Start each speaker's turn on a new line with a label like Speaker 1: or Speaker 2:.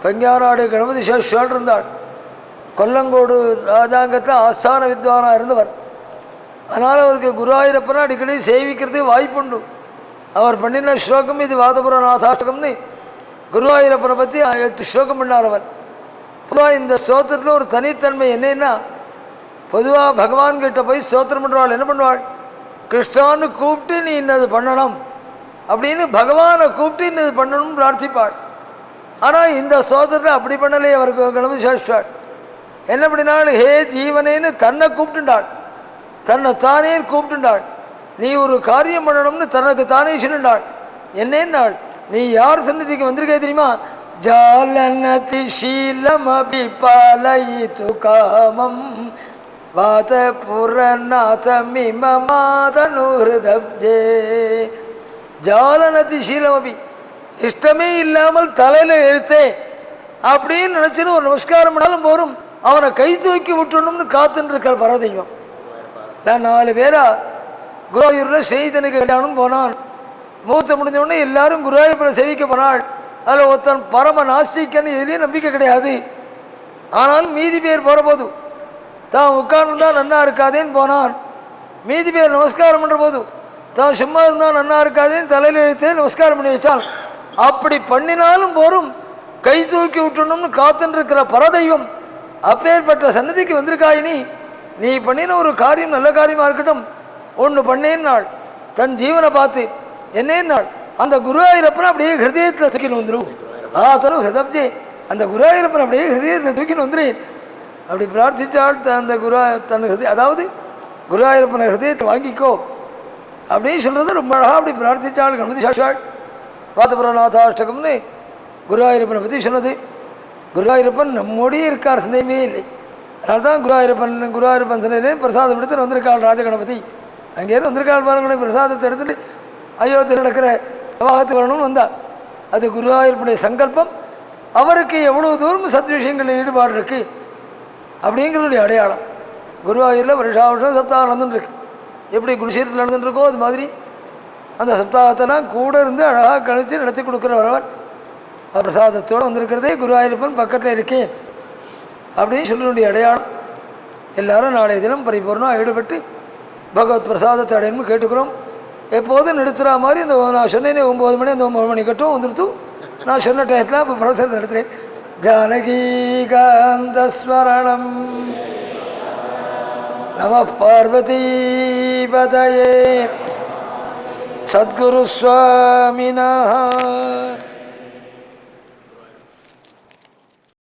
Speaker 1: பஞ்சாநாடு கணபதி சேஷால் இருந்தாள். கொல்லங்கோடு ராஜாங்கத்தில் ஆஸ்தான வித்வானாக இருந்தவர். அதனால் அவருக்கு குருவாயூரப்பனை அடிக்கடி சேவிக்கிறதுக்கு வாய்ப்புண்டு. அவர் பண்ணின ஸ்லோகம் இது வாதபுர நாதாஷ்டகம்னு குருவாயூரப்பனை பற்றி 8 ஸ்லோகம் பண்ணார் அவர். பொதுவாக இந்த ஸ்தோத்திரத்தில் ஒரு தனித்தன்மை என்னன்னா, பொதுவாக பகவான்கிட்ட போய் ஸ்தோத்திரம் பண்ணுவாள் என்ன பண்ணுவாள், கிருஷ்ணான்னு கூப்பிட்டு நீ இன்னது பண்ணணும் அப்படின்னு பகவானை கூப்பிட்டு இன்னது பண்ணணும்னு பிரார்த்திப்பாள். ஆனால் இந்த ஸ்தோத்திரத்தில் அப்படி பண்ணலே அவருக்கு கணபதி சாஸ்திராள். என்ன பண்ணினாள், ஹே ஜீவனேன்னு தன்னை கூப்பிட்டுண்டாள், தன்னை தானே கூப்பிட்டுண்டாள். நீ ஒரு காரியம் பண்ணணும்னு தனக்கு தானே சொல்லிண்டாள். என்னன்னாள், நீ யார் சன்னதிக்கு வந்திருக்கே தெரியுமா, ஜாலனதி ஷீலம் அபிபாலயிது காமம் வாத புரநாத மிமமாதனுஹ்ருதப்ஜே. ஜாலனதி ஷீலம் அபி, இஷ்டமே இல்லாமல் தலையில் எழுத்தே அப்படின்னு நினச்சின்னு ஒரு நமஸ்காரம் பண்ணாலும் போரும், அவனை கை தூக்கி விட்டுணும்னு காத்துன்னு இருக்கிற பரதெய்வம். நான் 4 பேரா குருவாயூரில் செய்தனுக்கு கல்யாணம் போனான். முகூர்த்தம் முடிஞ்சவுடனே எல்லாரும் குருவாயூரப்பனை சேவிக்க போனாள். அதில் ஒருத்தன் பரம நாஸ்திகன்னு எதுலேயும் நம்பிக்கை கிடையாது. ஆனாலும் மீதி பேர் போகிற போது தான் உட்கார்ந்துருந்தால் நன்னா இருக்காதேன்னு போனான். மீதி பேர் நமஸ்காரம் பண்ணுற போது தான் சும்மா இருந்தால் நன்னா இருக்காதேன்னு தலையில் எழுத்தே நமஸ்காரம் பண்ணி வச்சான். அப்படி பண்ணினாலும் போரும், கை தூக்கி விட்டணும்னு காத்துன்னு இருக்கிற பரதெய்வம் அப்பேற்பட்ட சன்னதிக்கு வந்திருக்காயினி, நீ பண்ணின ஒரு காரியம் நல்ல காரியமாக இருக்கட்டும், ஒன்று பண்ணேன்னாள். தன் ஜீவனை பார்த்து என்னேன்னாள், அந்த குருவாயூரப்பனை அப்படியே ஹிருதயத்தில் தூக்கின்னு வந்துடும். தரும் ஹிருதப்ஜே, அந்த குருவாயூரப்பனை அப்படியே ஹிருதயத்தில் தூக்கின்னு வந்துடுறேன் அப்படி பிரார்த்தித்தாள். அந்த தன் ஹிருதய, அதாவது குருவாயூரப்பனை ஹிருதயத்தை வாங்கிக்கோ அப்படின்னு சொல்கிறது ரொம்ப அழகாக அப்படி பிரார்த்தித்தாள் கணபதி சாஷாள். வாதபுரநாதாஷ்டகம்னு குருவாயூரப்பனை பற்றி சொன்னது. குருவாயூரப்பன் நம்மோடையே இருக்கார், சந்தேகமே இல்லை. அதனால தான் குருவாயூரப்பன் சன்னதியிலே பிரசாதம் எடுத்துட்டு வந்திருக்காள் ராஜகணபதி. அங்கேயிருந்து வந்திருக்காள் பாருங்க, பிரசாதத்தை எடுத்துட்டு அயோத்தியில் நடக்கிற விவாகத்துக்கு வரணும்னு வந்தால் அது குருவாயூரப்பனுடைய சங்கல்பம். அவருக்கு எவ்வளோ தூரம் சத் விஷயங்களில் ஈடுபாடு இருக்குது அப்படிங்கிறதுடைய அடையாளம். குருவாயூரில் வருஷா வருஷம் சப்தாகம் நடந்துட்டுருக்கு. எப்படி குருஷீரத்தில் நடந்துட்டுருக்கோ அது மாதிரி அந்த சப்தாகத்தெல்லாம் கூட இருந்து அழகாக கழித்து நடத்தி கொடுக்குறவர். பிரசாதத்தோடு வந்திருக்கிறதே குருவாயூரப்பன் பக்கத்தில் இருக்கேன் அப்படின்னு சொல்லுடைய அடையாளம். எல்லாரும் நாளைய தினம் பரிபூர்ணமாக ஈடுபட்டு பகவத் பிரசாதத்தை அடையணும்னு கேட்டுக்கிறோம். எப்போதும் நிறுத்துகிற மாதிரி இந்த நான் சொன்னேனே 9 மணி, அந்த 9 மணி கட்டும் வந்துடுத்து. நான் சொன்ன டயத்தில் இப்போ பிரசாதத்தை நடத்துகிறேன். ஜானகீகாந்தஸ்மரணம் நம பார்வதீபதயே சத்குரு சுவாமினஹ.